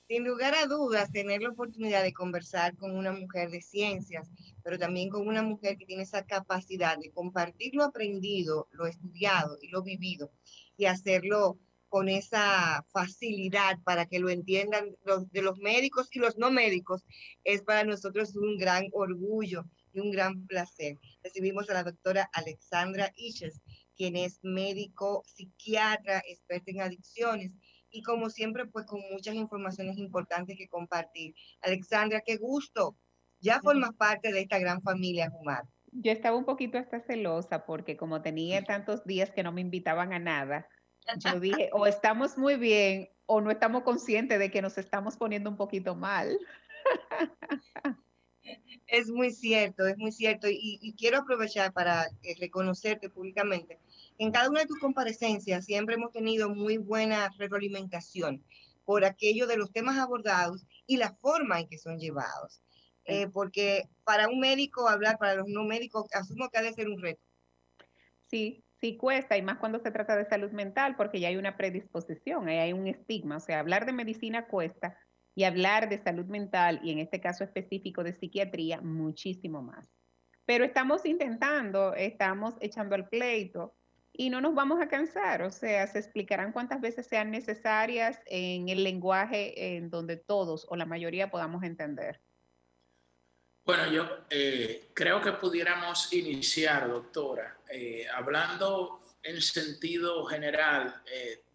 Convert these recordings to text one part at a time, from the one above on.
Sin lugar a dudas, tener la oportunidad de conversar con una mujer de ciencias, pero también con una mujer que tiene esa capacidad de compartir lo aprendido, lo estudiado y lo vivido y hacerlo con esa facilidad para que lo entiendan de los médicos y los no médicos, es para nosotros un gran orgullo y un gran placer. Recibimos a la doctora Alexandra Iches, quien es médico psiquiatra, experta en adicciones y como siempre, pues con muchas informaciones importantes que compartir. Alexandra, qué gusto. Ya formas parte de esta gran familia Jumar. Yo estaba un poquito hasta celosa porque como tenía tantos días que no me invitaban a nada, yo dije, o estamos muy bien o no estamos conscientes de que nos estamos poniendo un poquito mal. Es muy cierto, es muy cierto. Y quiero aprovechar para reconocerte públicamente. En cada una de tus comparecencias siempre hemos tenido muy buena retroalimentación por aquello de los temas abordados y la forma en que son llevados. Porque para un médico hablar, para los no médicos, asumo que ha de ser un reto. Sí, sí cuesta, y más cuando se trata de salud mental, porque ya hay una predisposición, ahí hay un estigma. O sea, hablar de medicina cuesta y hablar de salud mental, y en este caso específico de psiquiatría, muchísimo más. Pero estamos intentando, estamos echando al pleito y no nos vamos a cansar. O sea, se explicarán cuántas veces sean necesarias en el lenguaje en donde todos o la mayoría podamos entender. Bueno, yo creo que pudiéramos iniciar, doctora, hablando en sentido general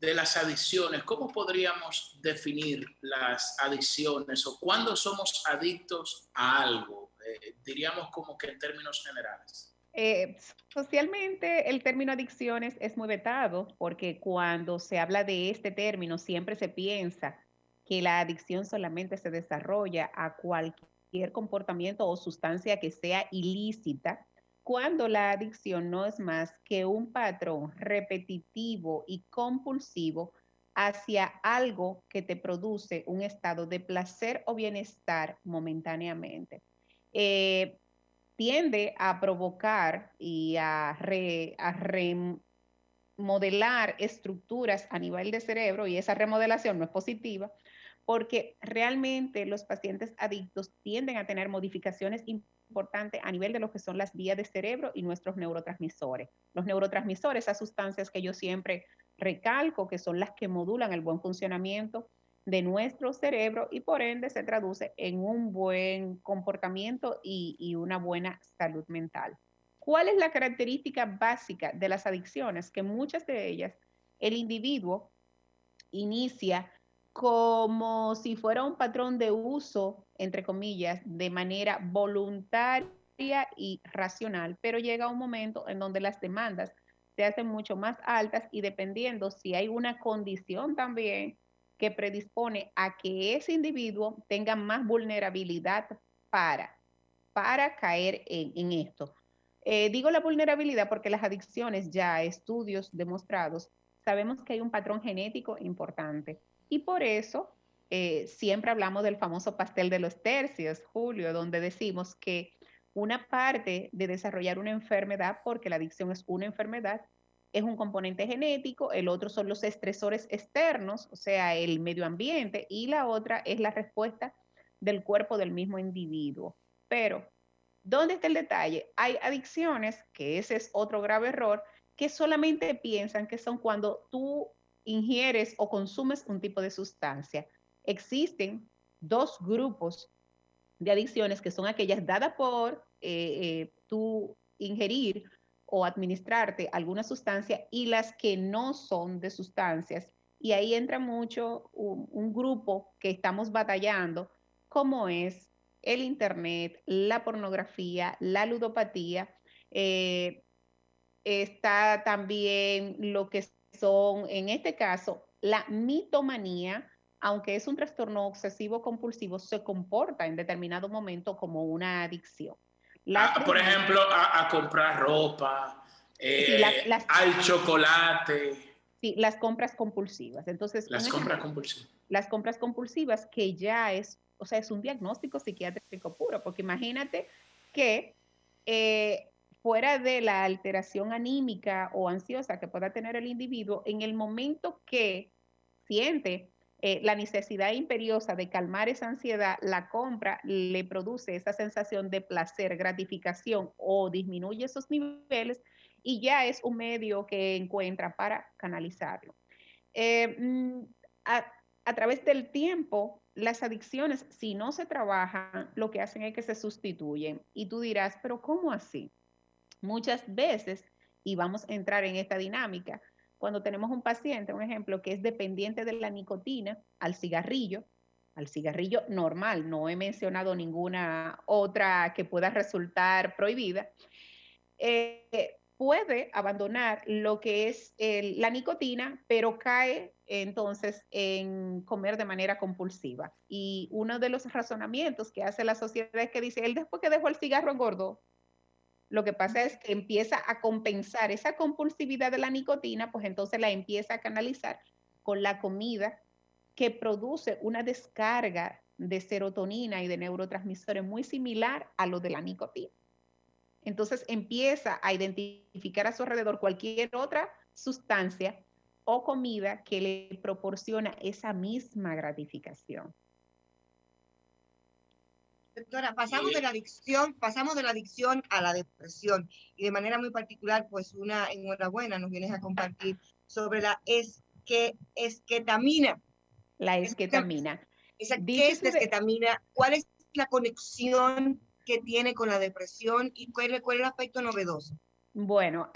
de las adicciones. ¿Cómo podríamos definir las adicciones o cuándo somos adictos a algo? Diríamos como que en términos generales. Eh, Socialmente el término adicciones es muy vetado porque cuando se habla de este término siempre se piensa que la adicción solamente se desarrolla a cualquier comportamiento o sustancia que sea ilícita, cuando la adicción no es más que un patrón repetitivo y compulsivo hacia algo que te produce un estado de placer o bienestar momentáneamente. Eh, Tiende a provocar y a remodelar estructuras a nivel de cerebro, y esa remodelación no es positiva porque realmente los pacientes adictos tienden a tener modificaciones importantes a nivel de lo que son las vías de cerebro y nuestros neurotransmisores. Los neurotransmisores, esas sustancias que yo siempre recalco, que son las que modulan el buen funcionamiento de nuestro cerebro y por ende se traduce en un buen comportamiento y una buena salud mental. ¿Cuál es la característica básica de las adicciones? Que muchas de ellas el individuo inicia como si fuera un patrón de uso, entre comillas, de manera voluntaria y racional, pero llega un momento en donde las demandas se hacen mucho más altas y dependiendo si hay una condición también que predispone a que ese individuo tenga más vulnerabilidad para, para caer en esto. Digo la vulnerabilidad porque las adicciones, ya estudios demostrados, sabemos que hay un patrón genético importante. Y por eso siempre hablamos del famoso pastel de los tercios, Julio, donde decimos que una parte de desarrollar una enfermedad, porque la adicción es una enfermedad, es un componente genético, el otro son los estresores externos, o sea, el medio ambiente, y la otra es la respuesta del cuerpo del mismo individuo. Pero ¿dónde está el detalle? Hay adicciones, que ese es otro grave error, que solamente piensan que son cuando tú ingieres o consumes un tipo de sustancia. Existen dos grupos de adicciones que son aquellas dadas por tú ingerir o administrarte alguna sustancia y las que no son de sustancias. Y ahí entra mucho un grupo que estamos batallando, como es el Internet, la pornografía, la ludopatía. eh, Está también lo que son, en este caso, la mitomanía, aunque es un trastorno obsesivo compulsivo, se comporta en determinado momento como una adicción. Las Por demás, ejemplo, a comprar ropa, sí, al chocolate, sí, las compras compulsivas. Entonces, un las compras ejemplo, compulsivas. las compras compulsivas que ya es, o sea, es un diagnóstico psiquiátrico puro, porque imagínate que fuera de la alteración anímica o ansiosa que pueda tener el individuo, en el momento que siente la necesidad imperiosa de calmar esa ansiedad, la compra le produce esa sensación de placer, gratificación o disminuye esos niveles y ya es un medio que encuentra para canalizarlo. Eh, mm, a, a través del tiempo, las adicciones, si no se trabajan, lo que hacen es que se sustituyen. Y tú dirás, pero ¿cómo así? Muchas veces, y vamos a entrar en esta dinámica, cuando tenemos un paciente, un ejemplo, que es dependiente de la nicotina, al cigarrillo normal, no he mencionado ninguna otra que pueda resultar prohibida, puede abandonar lo que es la nicotina, pero cae entonces en comer de manera compulsiva. Y uno de los razonamientos que hace la sociedad es que dice, él después que dejó el cigarro engordó. Lo que pasa es que empieza a compensar esa compulsividad de la nicotina, pues entonces la empieza a canalizar con la comida que produce una descarga de serotonina y de neurotransmisores muy similar a lo de la nicotina. Entonces empieza a identificar a su alrededor cualquier otra sustancia o comida que le proporciona esa misma gratificación. Doctora, pasamos de la adicción a la depresión y de manera muy particular, pues una enhorabuena nos vienes a compartir sobre la esquetamina. La esquetamina. ¿Qué es la esquetamina? ¿Cuál es la conexión que tiene con la depresión y cuál es el aspecto novedoso? Bueno,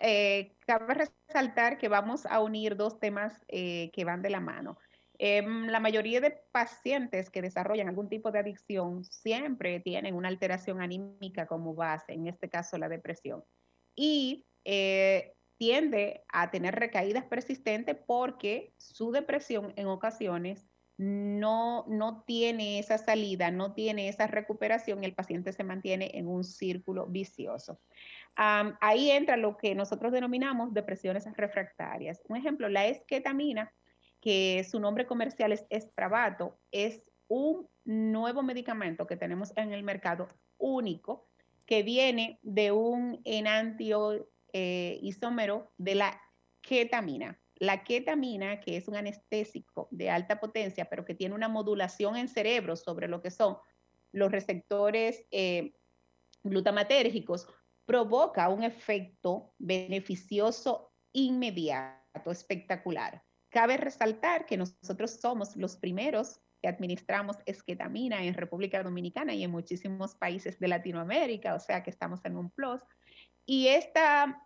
cabe resaltar que vamos a unir dos temas que van de la mano. La mayoría de pacientes que desarrollan algún tipo de adicción siempre tienen una alteración anímica como base, en este caso la depresión. Y tiende a tener recaídas persistentes porque su depresión en ocasiones no tiene esa salida, no tiene esa recuperación y el paciente se mantiene en un círculo vicioso. Ahí entra lo que nosotros denominamos depresiones refractarias. Un ejemplo, la esquetamina, que su nombre comercial es Spravato, es un nuevo medicamento que tenemos en el mercado único que viene de un enantio isómero de la ketamina. La ketamina, que es un anestésico de alta potencia, pero que tiene una modulación en cerebro sobre lo que son los receptores glutamatérgicos, provoca un efecto beneficioso inmediato, espectacular. Cabe resaltar que nosotros somos los primeros que administramos esquetamina en República Dominicana y en muchísimos países de Latinoamérica, o sea que estamos en un plus. Y esta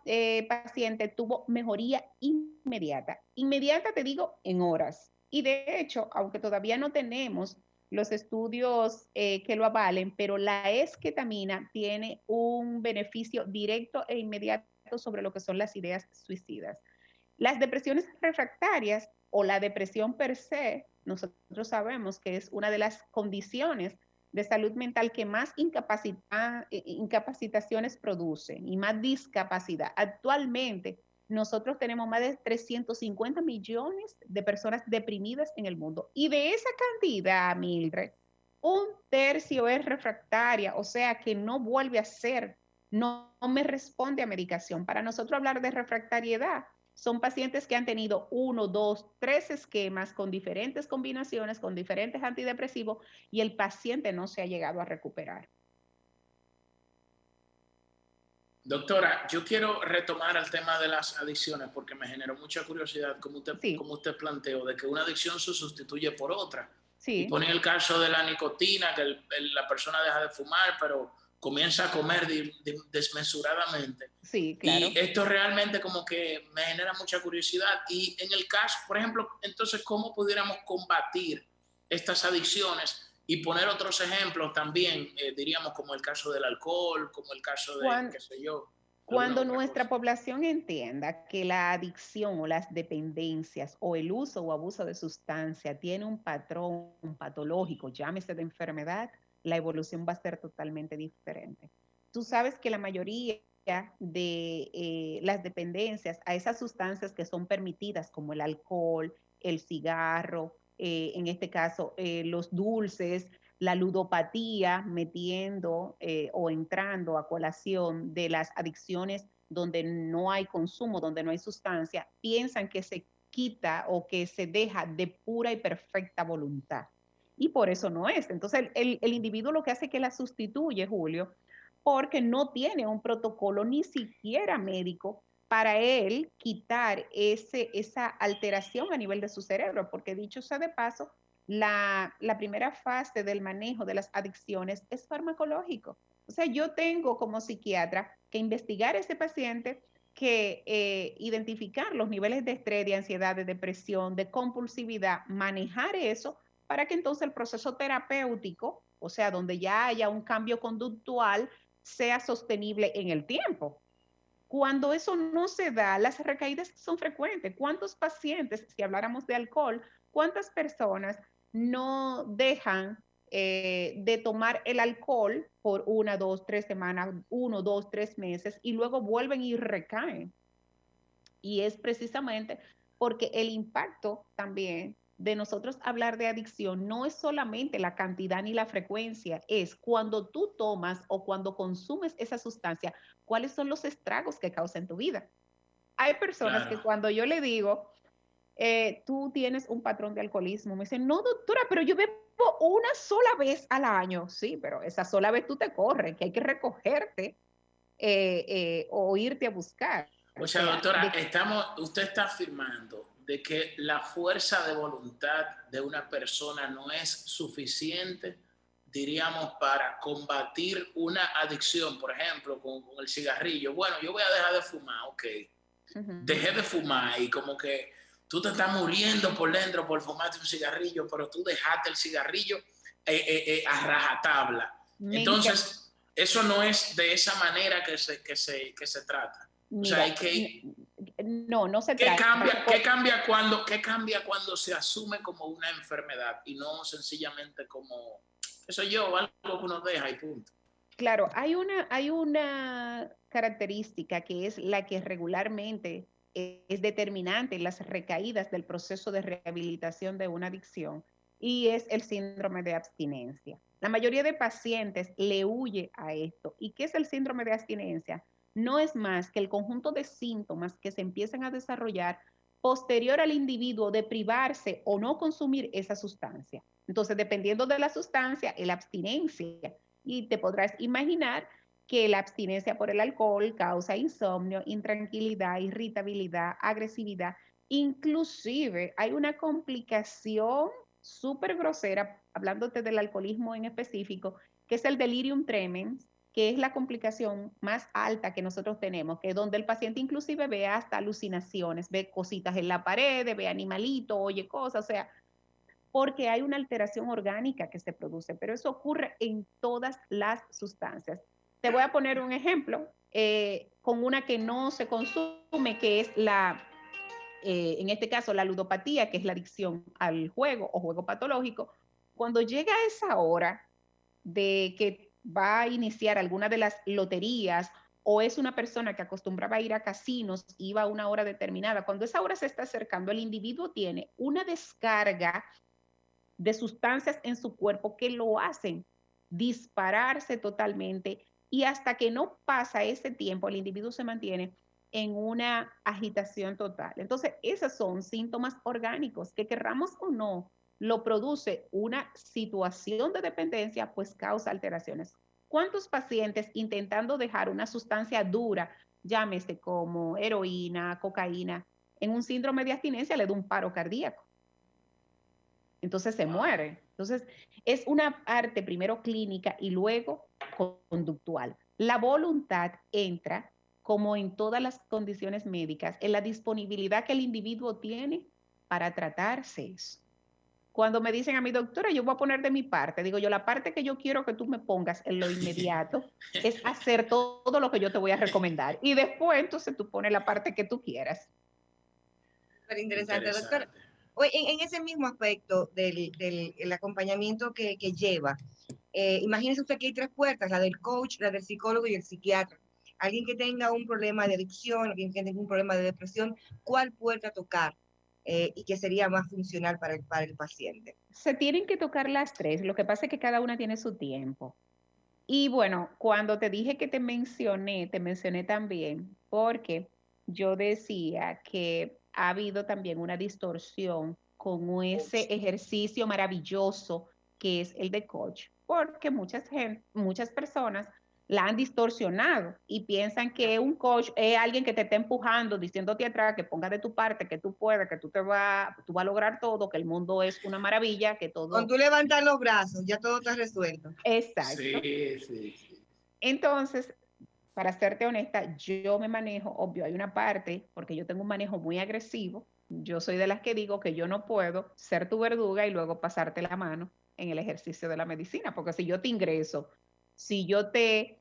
paciente tuvo mejoría inmediata. Inmediata te digo en horas. Y de hecho, aunque todavía no tenemos los estudios que lo avalen, pero la esquetamina tiene un beneficio directo e inmediato sobre lo que son las ideas suicidas. Las depresiones refractarias o la depresión per se, nosotros sabemos que es una de las condiciones de salud mental que más incapacitaciones producen y más discapacidad. Actualmente, nosotros tenemos más de 350 millones de personas deprimidas en el mundo. Y de esa cantidad, Mildred, un tercio es refractaria, o sea que no vuelve a ser, no me responde a medicación. Para nosotros hablar de refractariedad, son pacientes que han tenido 1, 2, 3 esquemas con diferentes combinaciones, con diferentes antidepresivos y el paciente no se ha llegado a recuperar. Doctora, yo quiero retomar el tema de las adicciones porque me generó mucha curiosidad como usted planteó de que una adicción se sustituye por otra. Sí. Y pone el caso de la nicotina, que la persona deja de fumar, pero comienza a comer desmesuradamente. Sí, claro. Y esto realmente como que me genera mucha curiosidad. Y en el caso, por ejemplo, entonces, ¿cómo pudiéramos combatir estas adicciones? Y poner otros ejemplos también, diríamos como el caso del alcohol, como el caso de, qué sé yo. Cuando nuestra población entienda que la adicción o las dependencias o el uso o abuso de sustancia tiene un patrón patológico, llámese de enfermedad, la evolución va a ser totalmente diferente. Tú sabes que la mayoría de las dependencias a esas sustancias que son permitidas, como el alcohol, el cigarro, en este caso los dulces, la ludopatía, metiendo o entrando a colación de las adicciones donde no hay consumo, donde no hay sustancia, piensan que se quita o que se deja de pura y perfecta voluntad. Y por eso no es. Entonces el individuo lo que hace es que la sustituye, Julio, porque no tiene un protocolo ni siquiera médico para él quitar esa alteración a nivel de su cerebro, porque dicho sea de paso, la primera fase del manejo de las adicciones es farmacológico. O sea, yo tengo como psiquiatra que investigar a ese paciente, que identificar los niveles de estrés, de ansiedad, de depresión, de compulsividad, manejar eso para que entonces el proceso terapéutico, o sea, donde ya haya un cambio conductual, sea sostenible en el tiempo. Cuando eso no se da, las recaídas son frecuentes. ¿Cuántos pacientes, si habláramos de alcohol, cuántas personas no dejan de tomar el alcohol por 1, 2, 3 semanas, 1, 2, 3 meses y luego vuelven y recaen? Y es precisamente porque el impacto también de nosotros hablar de adicción no es solamente la cantidad ni la frecuencia, es cuando tú tomas o cuando consumes esa sustancia, cuáles son los estragos que causa en tu vida. Hay personas que cuando yo le digo, tú tienes un patrón de alcoholismo, me dicen, no, doctora, pero yo bebo una sola vez al año. Sí, pero esa sola vez tú te corres, que hay que recogerte o irte a buscar. O sea, doctora, usted está afirmando de que la fuerza de voluntad de una persona no es suficiente, diríamos, para combatir una adicción, por ejemplo, con el cigarrillo. Bueno, yo voy a dejar de fumar, ok. Dejé de fumar y como que tú te estás muriendo por dentro por fumarte un cigarrillo, pero tú dejaste el cigarrillo a rajatabla. Entonces, eso no es de esa manera que se trata. Mira, o sea, hay que... No se trata. ¿Qué cambia cuando se asume como una enfermedad y no sencillamente como, eso yo, algo que uno deja y punto? Claro, hay una característica que es la que regularmente es determinante en las recaídas del proceso de rehabilitación de una adicción, y es el síndrome de abstinencia. La mayoría de pacientes le huye a esto. ¿Y qué es el síndrome de abstinencia? No es más que el conjunto de síntomas que se empiezan a desarrollar posterior al individuo de privarse o no consumir esa sustancia. Entonces, dependiendo de la sustancia, la abstinencia. Y te podrás imaginar que la abstinencia por el alcohol causa insomnio, intranquilidad, irritabilidad, agresividad. Inclusive hay una complicación súper grosera, hablándote del alcoholismo en específico, que es el delirium tremens, que es la complicación más alta que nosotros tenemos, que es donde el paciente inclusive ve hasta alucinaciones, ve cositas en la pared, ve animalitos, oye cosas, o sea, porque hay una alteración orgánica que se produce, pero eso ocurre en todas las sustancias. Te voy a poner un ejemplo con una que no se consume, que es en este caso, la ludopatía, que es la adicción al juego o juego patológico. Cuando llega esa hora de que va a iniciar alguna de las loterías, o es una persona que acostumbraba a ir a casinos, iba a una hora determinada, cuando esa hora se está acercando, el individuo tiene una descarga de sustancias en su cuerpo que lo hacen dispararse totalmente, y hasta que no pasa ese tiempo, el individuo se mantiene en una agitación total. Entonces, esos son síntomas orgánicos que, querramos o no, lo produce una situación de dependencia, pues causa alteraciones. ¿Cuántos pacientes intentando dejar una sustancia dura, llámese como heroína, cocaína, en un síndrome de abstinencia le da un paro cardíaco? Entonces se muere. Entonces es una parte primero clínica y luego conductual. La voluntad entra, como en todas las condiciones médicas, en la disponibilidad que el individuo tiene para tratarse eso. Cuando me dicen a mi doctora, yo voy a poner de mi parte, digo yo, la parte que yo quiero que tú me pongas en lo inmediato es hacer todo lo que yo te voy a recomendar. Y después entonces tú pones la parte que tú quieras. Súper interesante, doctora. En ese mismo aspecto del acompañamiento que lleva, imagínese usted que hay 3 puertas, la del coach, la del psicólogo y el psiquiatra. Alguien que tenga un problema de adicción, alguien que tenga un problema de depresión, ¿cuál puerta tocar? Y que sería más funcional para el paciente. Se tienen que tocar las 3, lo que pasa es que cada una tiene su tiempo. Y bueno, cuando te dije que te mencioné también porque yo decía que ha habido también una distorsión con ese ejercicio maravilloso que es el de coach, porque muchas personas la han distorsionado y piensan que un coach es alguien que te está empujando, diciéndote atrás que pongas de tu parte, que tú puedes, que tú vas a lograr todo, que el mundo es una maravilla, que todo... Cuando tú levantas los brazos, ya todo está resuelto. Exacto. Sí, sí. Entonces, para serte honesta, yo me manejo, obvio, hay una parte, porque yo tengo un manejo muy agresivo. Yo soy de las que digo que yo no puedo ser tu verduga y luego pasarte la mano en el ejercicio de la medicina, porque si yo te ingreso, si yo te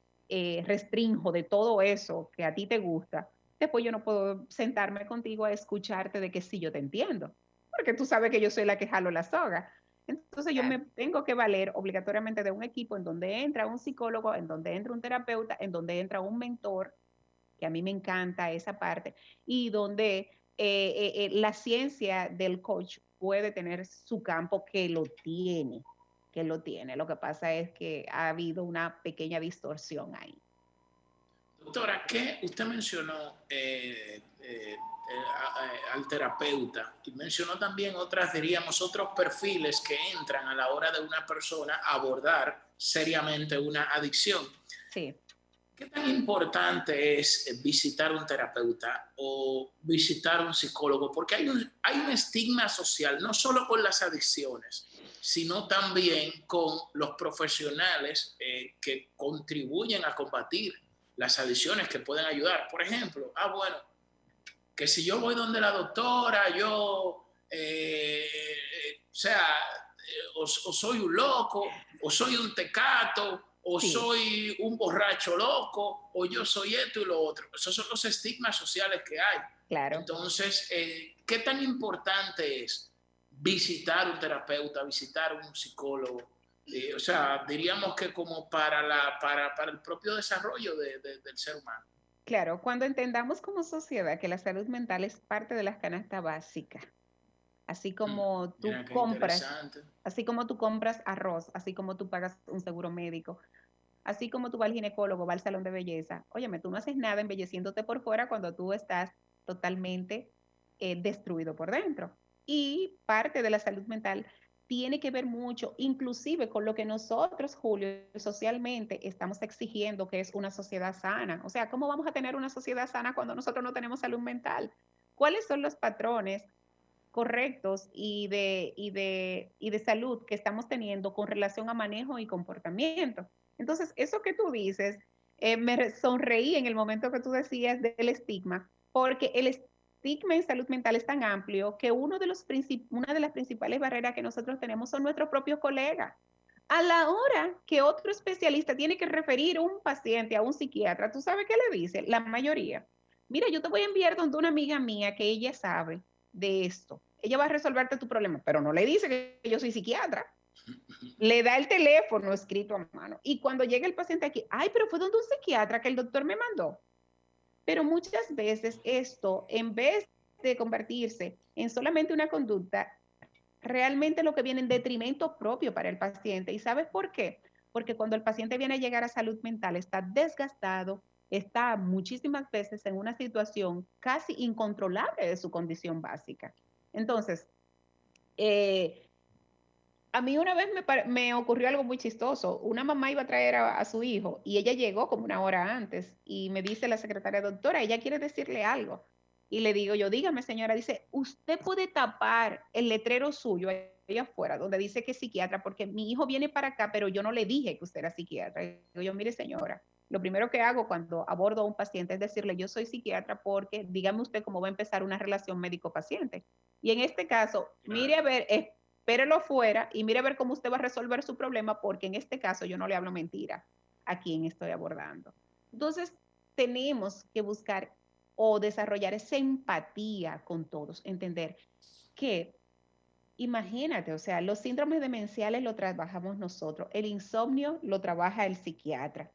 restrinjo de todo eso que a ti te gusta, después yo no puedo sentarme contigo a escucharte de que sí, yo te entiendo, porque tú sabes que yo soy la que jalo la soga. Entonces yo me tengo que valer obligatoriamente de un equipo en donde entra un psicólogo, en donde entra un terapeuta, en donde entra un mentor, que a mí me encanta esa parte, y donde la ciencia del coach puede tener su campo que lo tiene, que lo tiene. Lo que pasa es que ha habido una pequeña distorsión ahí. Doctora, ¿qué usted mencionó al terapeuta y mencionó también diríamos, otros perfiles que entran a la hora de una persona abordar seriamente una adicción? Sí. ¿Qué tan importante es visitar un terapeuta o visitar un psicólogo? Porque hay un estigma social, no solo con las adicciones, sino también con los profesionales que contribuyen a combatir las adicciones, que pueden ayudar. Por ejemplo, bueno, que si yo voy donde la doctora, yo, o soy un loco, o soy un tecato, o Sí. soy un borracho loco, o yo soy esto y lo otro. Esos son los estigmas sociales que hay. Claro. Entonces, ¿qué tan importante es visitar un terapeuta, visitar un psicólogo? O sea, diríamos que como para el propio desarrollo del ser humano. Claro, cuando entendamos como sociedad que la salud mental es parte de la canasta básica, así como tú así como tú compras arroz, así como tú pagas un seguro médico, así como tú vas al ginecólogo, vas al salón de belleza. Óyeme, tú no haces nada embelleciéndote por fuera cuando tú estás totalmente destruido por dentro. Y parte de la salud mental tiene que ver mucho, inclusive con lo que nosotros, Julio, socialmente estamos exigiendo que es una sociedad sana. O sea, ¿cómo vamos a tener una sociedad sana cuando nosotros no tenemos salud mental? ¿Cuáles son los patrones correctos y de salud que estamos teniendo con relación a manejo y comportamiento? Entonces, eso que tú dices, me sonreí en el momento que tú decías del estigma, porque el estigma en salud mental es tan amplio que una de las principales barreras que nosotros tenemos son nuestros propios colegas. A la hora que otro especialista tiene que referir un paciente a un psiquiatra, ¿tú sabes qué le dice? La mayoría. Mira, yo te voy a enviar donde una amiga mía que ella sabe de esto. Ella va a resolverte tu problema, pero no le dice que yo soy psiquiatra. Le da el teléfono escrito a mano. Y cuando llega el paciente aquí, ay, pero fue donde un psiquiatra que el doctor me mandó. Pero muchas veces esto, en vez de convertirse en solamente una conducta, realmente lo que viene en detrimento propio para el paciente. ¿Y sabes por qué? Porque cuando el paciente viene a llegar a salud mental, está desgastado, está muchísimas veces en una situación casi incontrolable de su condición básica. Entonces, a mí una vez me ocurrió algo muy chistoso. Una mamá iba a traer a su hijo y ella llegó como una hora antes y me dice la secretaria, doctora, ella quiere decirle algo. Y le digo yo, dígame señora, dice, usted puede tapar el letrero suyo ahí afuera donde dice que es psiquiatra porque mi hijo viene para acá, pero yo no le dije que usted era psiquiatra. Y digo yo, mire señora, lo primero que hago cuando abordo a un paciente es decirle, yo soy psiquiatra porque dígame usted cómo va a empezar una relación médico-paciente. Y en este caso, mire a ver, espérelo fuera y mire a ver cómo usted va a resolver su problema, porque en este caso yo no le hablo mentira a quien estoy abordando. Entonces, tenemos que buscar o desarrollar esa empatía con todos, entender que, imagínate, o sea, los síndromes demenciales lo trabajamos nosotros, el insomnio lo trabaja el psiquiatra,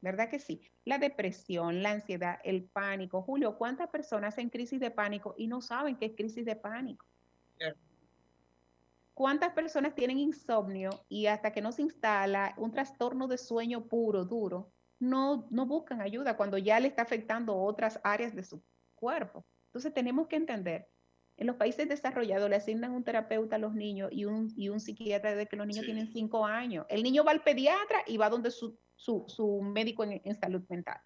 ¿verdad que sí? La depresión, la ansiedad, el pánico. Julio, ¿cuántas personas en crisis de pánico y no saben qué es crisis de pánico? ¿Cuántas personas tienen insomnio y hasta que no se instala un trastorno de sueño puro, duro, no buscan ayuda cuando ya le está afectando otras áreas de su cuerpo? Entonces tenemos que entender, en los países desarrollados le asignan un terapeuta a los niños y un psiquiatra desde que los niños tienen 5 años. El niño va al pediatra y va donde su médico en salud mental.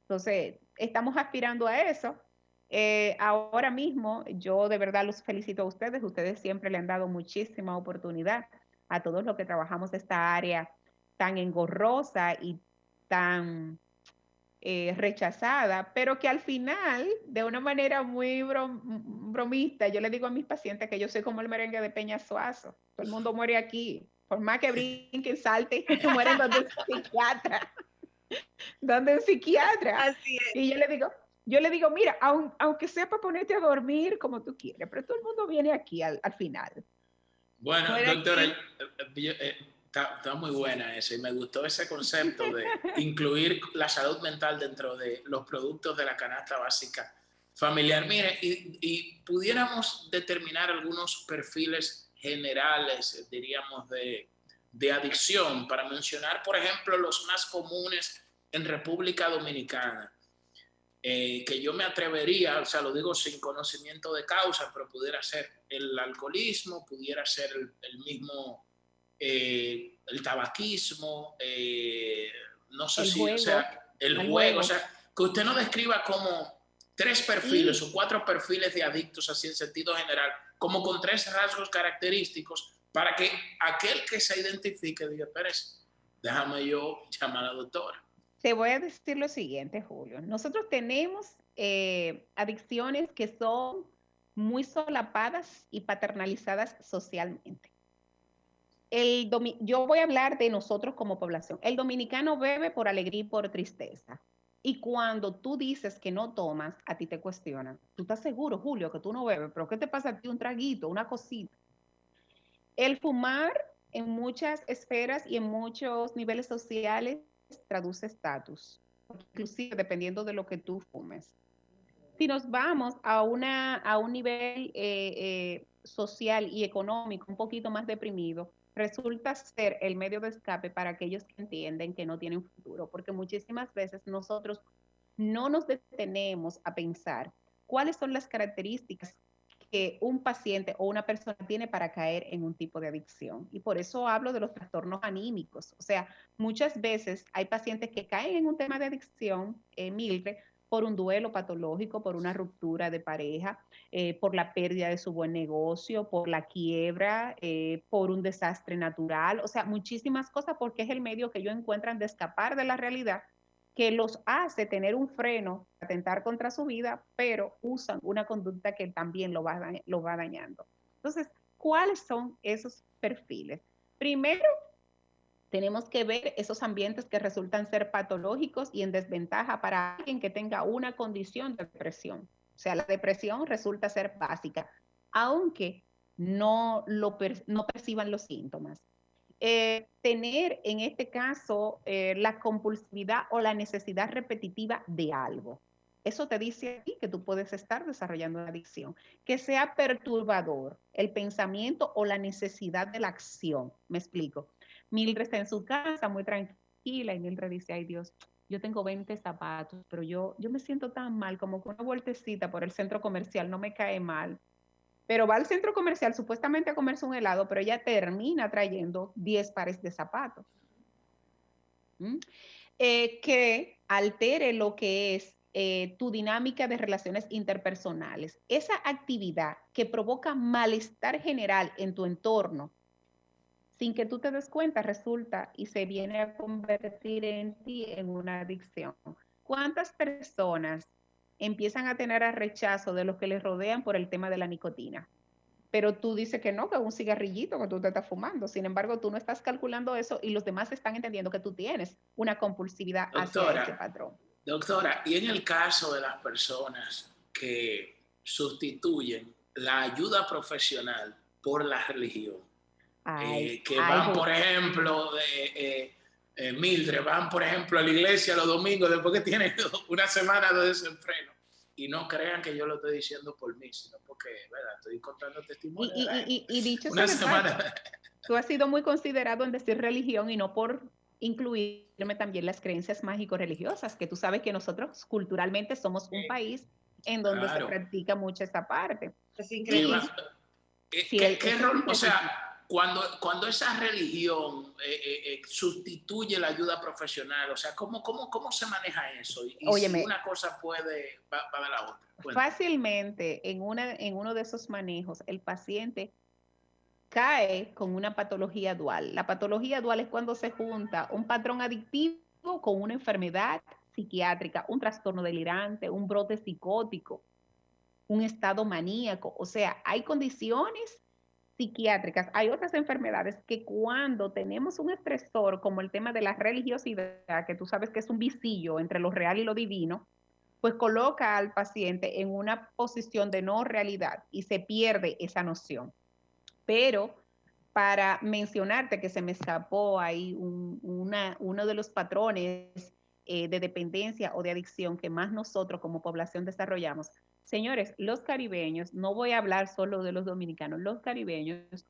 Entonces, estamos aspirando a eso. Ahora mismo, yo de verdad los felicito a ustedes. Ustedes siempre le han dado muchísima oportunidad a todos los que trabajamos esta área tan engorrosa y tan rechazada, pero que al final, de una manera muy bromista, yo le digo a mis pacientes que yo soy como el merengue de Peña Suazo. Todo el mundo muere aquí. Por más que brinquen, salten, mueren donde un psiquiatra. Donde un psiquiatra. Así es. Y yo le digo, mira, aunque sea para ponerte a dormir como tú quieres, pero todo el mundo viene aquí al final. Bueno, doctora, está muy buena eso y me gustó ese concepto de incluir la salud mental dentro de los productos de la canasta básica familiar. Mire, y pudiéramos determinar algunos perfiles generales, diríamos, de adicción, para mencionar, por ejemplo, los más comunes en República Dominicana. Que yo me atrevería, o sea, lo digo sin conocimiento de causa, pero pudiera ser el alcoholismo, pudiera ser el mismo, el tabaquismo, no sé si, o sea, el juego, o sea, que usted nos describa como 3 perfiles o 4 perfiles de adictos, así en sentido general, como con 3 rasgos característicos, para que aquel que se identifique diga, espérese, déjame yo llamar a la doctora. Te voy a decir lo siguiente, Julio. Nosotros tenemos adicciones que son muy solapadas y paternalizadas socialmente. Yo voy a hablar de nosotros como población. El dominicano bebe por alegría y por tristeza. Y cuando tú dices que no tomas, a ti te cuestionan. ¿Tú estás seguro, Julio, que tú no bebes? ¿Pero qué te pasa a ti? Un traguito, una cosita. El fumar en muchas esferas y en muchos niveles sociales traduce estatus, inclusive dependiendo de lo que tú fumes. Si nos vamos a un nivel social y económico un poquito más deprimido, resulta ser el medio de escape para aquellos que entienden que no tienen futuro, porque muchísimas veces nosotros no nos detenemos a pensar cuáles son las características que un paciente o una persona tiene para caer en un tipo de adicción. Y por eso hablo de los trastornos anímicos. O sea, muchas veces hay pacientes que caen en un tema de adicción, Mildred, por un duelo patológico, por una ruptura de pareja, por la pérdida de su buen negocio, por la quiebra, por un desastre natural, o sea, muchísimas cosas porque es el medio que ellos encuentran de escapar de la realidad que los hace tener un freno, atentar contra su vida, pero usan una conducta que también lo va dañando. Entonces, ¿cuáles son esos perfiles? Primero, tenemos que ver esos ambientes que resultan ser patológicos y en desventaja para alguien que tenga una condición de depresión. O sea, la depresión resulta ser básica, aunque no perciban los síntomas. Tener en este caso la compulsividad o la necesidad repetitiva de algo. Eso te dice a ti que tú puedes estar desarrollando una adicción. Que sea perturbador el pensamiento o la necesidad de la acción. Me explico. Mildred está en su casa muy tranquila y Mildred dice, ay Dios, yo tengo 20 zapatos, pero yo me siento tan mal como con una vueltecita por el centro comercial no me cae mal. Pero va al centro comercial supuestamente a comerse un helado, pero ella termina trayendo 10 pares de zapatos. Que altere lo que es tu dinámica de relaciones interpersonales. Esa actividad que provoca malestar general en tu entorno, sin que tú te des cuenta, resulta y se viene a convertir en ti en una adicción. ¿Cuántas personas empiezan a tener rechazo de los que les rodean por el tema de la nicotina? Pero tú dices que no, que es un cigarrillito que tú te estás fumando. Sin embargo, tú no estás calculando eso y los demás están entendiendo que tú tienes una compulsividad hacia ese patrón. Doctora, y en el caso de las personas que sustituyen la ayuda profesional por la religión, van, por ejemplo, Mildred, van, por ejemplo, a la iglesia los domingos después que tienen una semana de desenfreno. Y no crean que yo lo estoy diciendo por mí, sino porque, ¿verdad? Estoy contando testimonios. Y dicho sea de paso, tú has sido muy considerado en decir religión y no por incluirme también las creencias mágico-religiosas, que tú sabes que nosotros culturalmente somos un país en donde se practica mucho esa parte. Es increíble. ¿Qué rol? O sea, cuando esa religión sustituye la ayuda profesional, o sea, ¿cómo se maneja eso? Y óyeme, si una cosa va de la otra. Fácilmente, en uno de esos manejos, el paciente cae con una patología dual. La patología dual es cuando se junta un patrón adictivo con una enfermedad psiquiátrica, un trastorno delirante, un brote psicótico, un estado maníaco. O sea, hay condiciones psiquiátricas, hay otras enfermedades que cuando tenemos un estresor como el tema de la religiosidad, que tú sabes que es un visillo entre lo real y lo divino, pues coloca al paciente en una posición de no realidad y se pierde esa noción. Pero para mencionarte que se me escapó ahí uno de los patrones de dependencia o de adicción que más nosotros como población desarrollamos. Señores, los caribeños, no voy a hablar solo de los dominicanos, los caribeños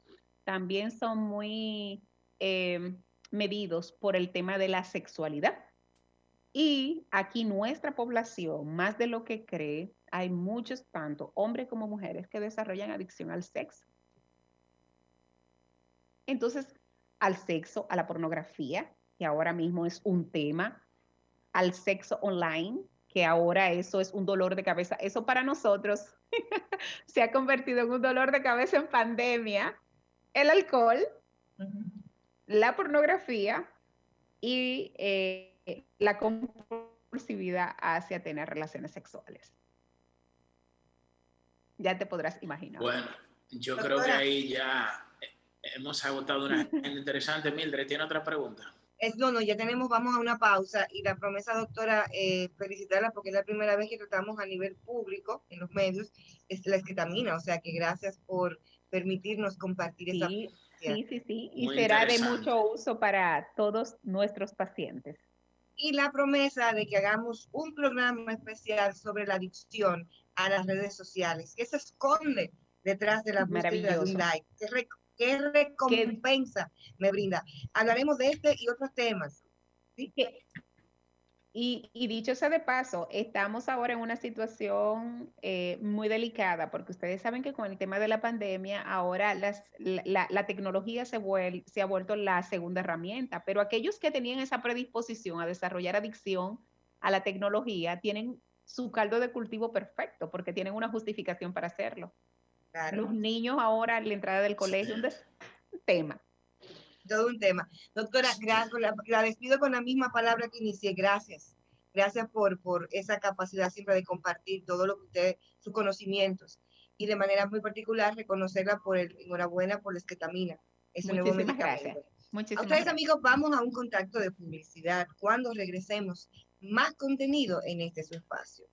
también son muy medidos por el tema de la sexualidad. Y aquí nuestra población, más de lo que cree, hay muchos, tanto hombres como mujeres, que desarrollan adicción al sexo. Entonces, al sexo, a la pornografía, que ahora mismo es un tema, al sexo online, que ahora eso es un dolor de cabeza. Eso para nosotros se ha convertido en un dolor de cabeza en pandemia. El alcohol, la pornografía y la compulsividad hacia tener relaciones sexuales. Ya te podrás imaginar. Bueno, yo creo que ahí ya hemos agotado una agenda interesante. Mildred, ¿tiene otra pregunta? No, ya vamos a una pausa y la promesa, doctora, felicitarla porque es la primera vez que tratamos a nivel público en los medios es la esketamina, o sea que gracias por permitirnos compartir esa Sí, y muy será de mucho uso para todos nuestros pacientes. Y la promesa de que hagamos un programa especial sobre la adicción a las redes sociales, que se esconde detrás de la búsqueda de un like, ¿qué recompensa me brinda? Hablaremos de este y otros temas. ¿Sí? Y dicho sea de paso, estamos ahora en una situación muy delicada, porque ustedes saben que con el tema de la pandemia, ahora la tecnología se ha vuelto la segunda herramienta, pero aquellos que tenían esa predisposición a desarrollar adicción a la tecnología tienen su caldo de cultivo perfecto, porque tienen una justificación para hacerlo. Claro. Los niños ahora, la entrada del colegio, un tema. Todo un tema. Doctora, la despido con la misma palabra que inicié. Gracias. Gracias por esa capacidad siempre de compartir todo lo que usted, sus conocimientos. Y de manera muy particular, reconocerla enhorabuena por la esketamina. Ese nuevo medicamento. A ustedes, amigos, vamos a un contacto de publicidad. Cuando regresemos, más contenido en este su espacio.